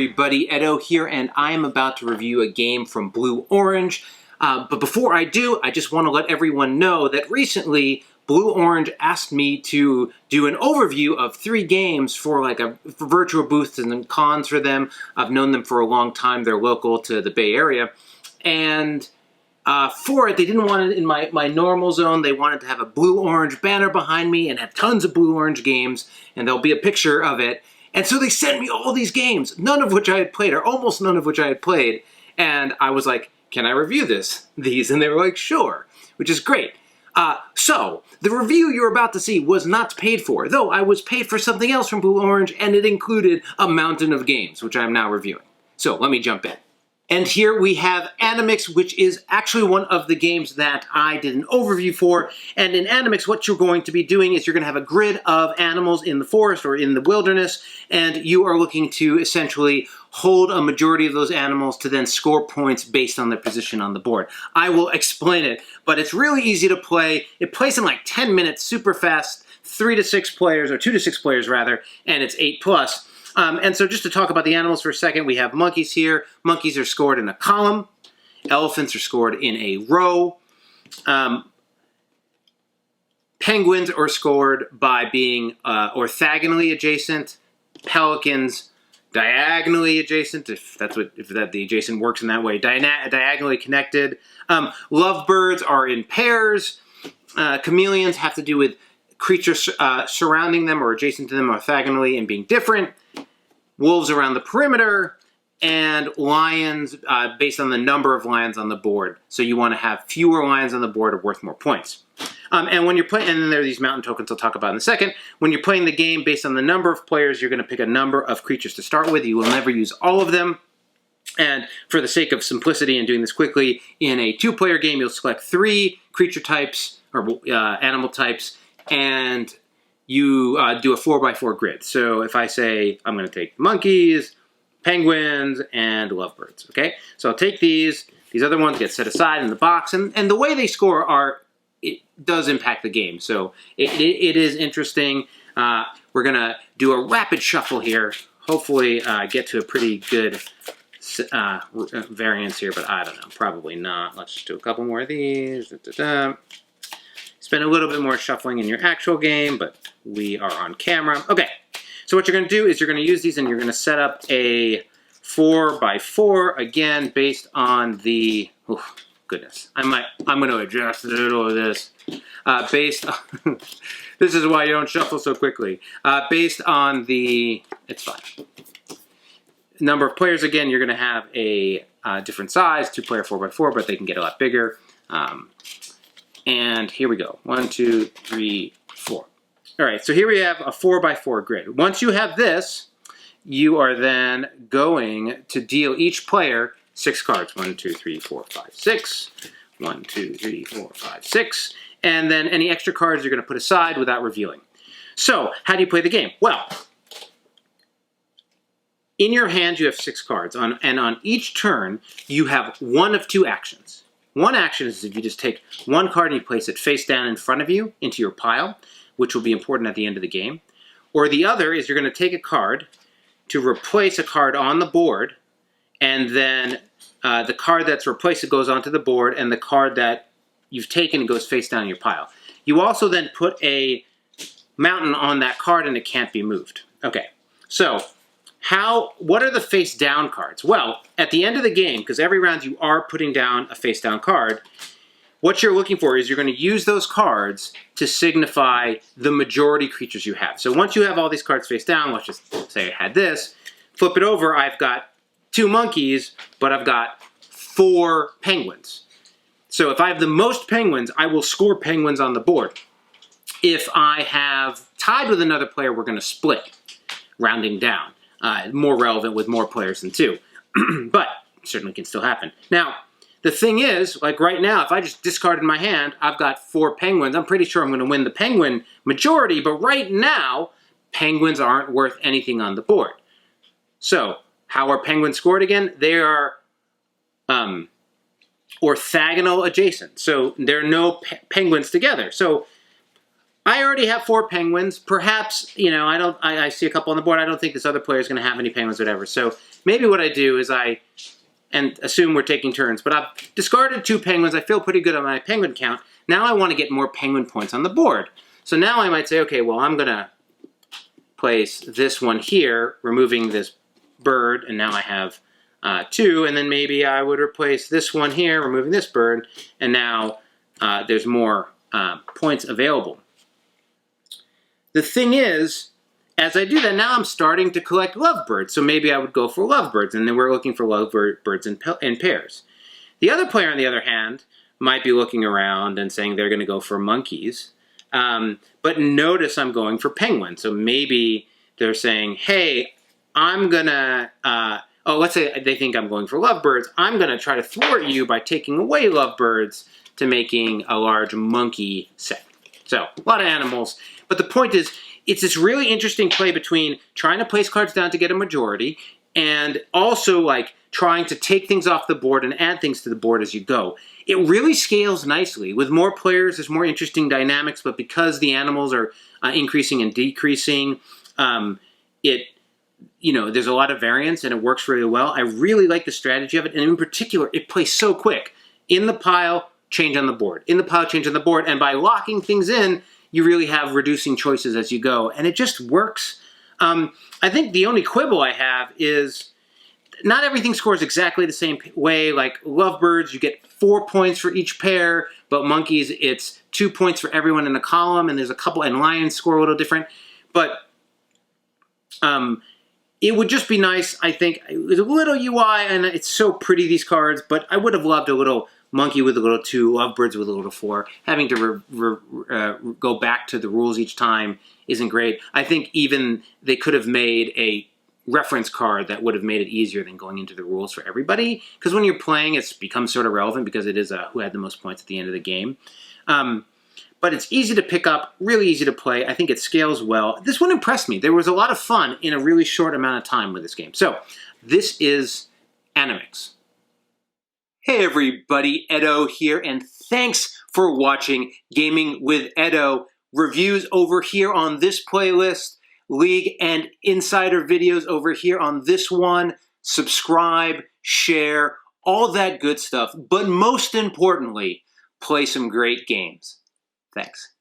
everybody, Edo here, and I am about to review a game from Blue Orange. But before I do, I just want to let everyone know that recently Blue Orange asked me to do an overview of 3 games for virtual booths and cons for them. I've known them for a long time. They're local to the Bay Area. And for it, they didn't want it in my normal zone. They wanted to have a Blue Orange banner behind me and have tons of Blue Orange games, and there'll be a picture of it. And so they sent me all these games, none of which I had played, or almost none of which I had played. And I was like, can I review these? And they were like, sure, which is great. So, the review you're about to see was not paid for, though I was paid for something else from Blue Orange, and it included a mountain of games, which I'm now reviewing. So, let me jump in. And here we have Animix, which is actually one of the games that I did an overview for. And in Animix, what you're going to be doing is you're going to have a grid of animals in the forest or in the wilderness, and you are looking to essentially hold a majority of those animals to then score points based on their position on the board. I will explain it, but it's really easy to play. It plays in like 10 minutes, super fast, 3 to 6 players, or 2 to 6 players rather, and it's 8+. And so just to talk about the animals for a second, we have monkeys here. Monkeys are scored in a column. Elephants are scored in a row. Penguins are scored by being orthogonally adjacent. Pelicans diagonally adjacent, if the adjacent works in that way. Diagonally connected. Lovebirds are in pairs. Chameleons have to do with creatures surrounding them or adjacent to them orthogonally and being different. Wolves around the perimeter, and lions based on the number of lions on the board. So you want to have fewer lions on the board are worth more points. And when you're playing, and then there are these mountain tokens I'll talk about in a second. When you're playing the game based on the number of players, you're going to pick a number of creatures to start with. You will never use all of them. And for the sake of simplicity and doing this quickly, in a 2-player game, you'll select 3 creature types or animal types, and you do a 4x4 grid. So if I say I'm going to take monkeys, penguins, and lovebirds, okay? So I'll take these other ones get set aside in the box, and the way they score it does impact the game. So it is interesting. We're going to do a rapid shuffle here, hopefully get to a pretty good variance here, but I don't know, probably not. Let's just do a couple more of these. Spend a little bit more shuffling in your actual game, but we are on camera. Okay, so what you're going to do is you're going to use these and you're going to set up a 4x4, again, based on the, oh, goodness, I'm going to adjust a little of this. Based on, this is why you don't shuffle so quickly. Based on the, it's fine. Number of players, again, you're going to have a different size, 2-player 4x4, but they can get a lot bigger. And here we go. 1, 2, 3, 4. All right, so here we have a 4x4 grid. Once you have this, you are then going to deal each player 6 cards. 1, 2, 3, 4, 5, 6. 1, 2, 3, 4, 5, 6. And then any extra cards you're going to put aside without revealing. So, how do you play the game? Well, in your hand you have 6 cards, and on each turn you have one of 2 actions. One action is if you just take one card and you place it face down in front of you into your pile, which will be important at the end of the game. Or the other is you're going to take a card to replace a card on the board, and then the card that's replaced goes onto the board, and the card that you've taken goes face down in your pile. You also then put a mountain on that card and it can't be moved. Okay, so what are the face down cards? Well, at the end of the game, because every round you are putting down a face down card, what you're looking for is you're going to use those cards to signify the majority creatures you have. So once you have all these cards face down, let's just say I had this, flip it over, I've got 2 monkeys, but I've got 4 penguins. So if I have the most penguins, I will score penguins on the board. If I have tied with another player, we're going to split, rounding down. More relevant with more players than 2. But certainly can still happen. Now, the thing is, like right now, if I just discarded my hand, I've got 4 penguins. I'm pretty sure I'm going to win the penguin majority, but right now, penguins aren't worth anything on the board. So, how are penguins scored again? They are orthogonal adjacent. So, there are no penguins together. So, I already have 4 penguins. Perhaps, you know, I see a couple on the board. I don't think this other player is going to have any penguins, whatever. So maybe what I do is and assume we're taking turns, but I've discarded 2 penguins. I feel pretty good on my penguin count. Now I want to get more penguin points on the board. So now I might say, okay, well, I'm going to place this one here, removing this bird, and now I have 2, and then maybe I would replace this one here, removing this bird, and now there's more points available. The thing is, as I do that, now I'm starting to collect lovebirds, so maybe I would go for lovebirds, and then we're looking for lovebirds in pairs. The other player, on the other hand, might be looking around and saying they're going to go for monkeys, but notice I'm going for penguins, so maybe they're saying, hey, I'm going to, let's say they think I'm going for lovebirds, I'm going to try to thwart you by taking away lovebirds to making a large monkey set. So, a lot of animals, but the point is, it's this really interesting play between trying to place cards down to get a majority and also like trying to take things off the board and add things to the board as you go. It really scales nicely. With more players, there's more interesting dynamics, but because the animals are increasing and decreasing, there's a lot of variance and it works really well. I really like the strategy of it, and in particular, it plays so quick. In the pile, change on the board. In the pile, change on the board, and by locking things in, you really have reducing choices as you go, and it just works. I think the only quibble I have is not everything scores exactly the same way. Like lovebirds, you get 4 points for each pair, but monkeys, it's 2 points for everyone in the column, and there's a couple, and lions score a little different. But it would just be nice, I think, with a little UI, and it's so pretty, these cards, but I would have loved a little monkey with a little 2, lovebirds with a little 4. Having to go back to the rules each time isn't great. I think even they could have made a reference card that would have made it easier than going into the rules for everybody, because when you're playing, it's becomes sort of relevant because it is who had the most points at the end of the game. But it's easy to pick up, really easy to play. I think it scales well. This one impressed me. There was a lot of fun in a really short amount of time with this game. So, this is Animix. Hey everybody, Edo here, and thanks for watching Gaming with Edo. Reviews over here on this playlist, League and Insider videos over here on this one. Subscribe, share, all that good stuff. But most importantly, play some great games. Thanks.